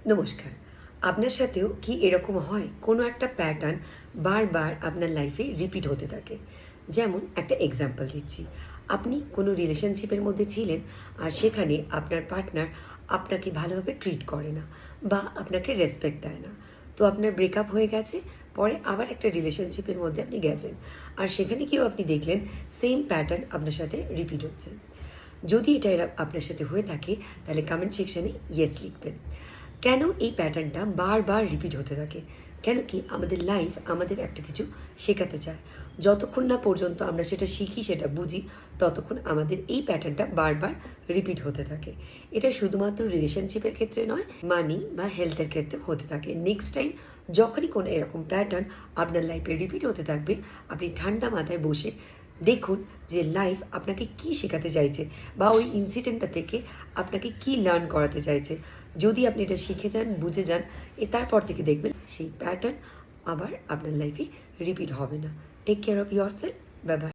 নমস্কার। আপনার সাথেও কি এরকম হয় কোনো একটা প্যাটার্ন বারবার আপনার লাইফে রিপিট হতে থাকে? যেমন একটা এক্সাম্পল দিচ্ছি। আপনি কোনো রিলেশনশিপের মধ্যে ছিলেন আর সেখানে আপনার পার্টনার আপনাকে ভালোভাবে ট্রিট করে না বা আপনাকে রেসপেক্ট দেয় না। তো আপনার ব্রেকআপ হয়ে গেছে, পরে আবার একটা রিলেশনশিপের মধ্যে আপনি গেছেন। আর সেখানে কেউ আপনি দেখলেন সেম প্যাটার্ন আপনার সাথে রিপিট হচ্ছে। যদি এটা আপনার সাথে হয়ে থাকে তাহলে কমেন্ট সেকশনে ইয়েস লিখবেন। কেন এই প্যাটার্নটা বারবার রিপিট হতে থাকে? কেন কি আমাদের লাইফ আমাদের একটা কিছু শেখাতে চায়। যতক্ষণ না পর্যন্ত আমরা সেটা শিখি, সেটা বুঝি, ততক্ষণ আমাদের এই প্যাটার্নটা বারবার রিপিট হতে থাকে। এটা শুধুমাত্র রিলেশনশিপের ক্ষেত্রে নয়, মানি বা হেলথের ক্ষেত্রে হতে থাকে। নেক্সট টাইম যখনই কোনো এরকম প্যাটার্ন আপনার লাইফে রিপিট হতে থাকবে, আপনি ঠান্ডা মাথায় বসে দেখুন যে লাইফ আপনাকে কি শেখাতে চাইছে বা ওই ইনসিডেন্টটা থেকে আপনাকে কি লার্ন করাতে চাইছে। যদি আপনি এটা শিখে যান, বুঝে যান, তারপর থেকে দেখবেন সেই প্যাটার্ন আবার আপনার লাইফে রিপিট হবে না। Take care of yourself. Bye by.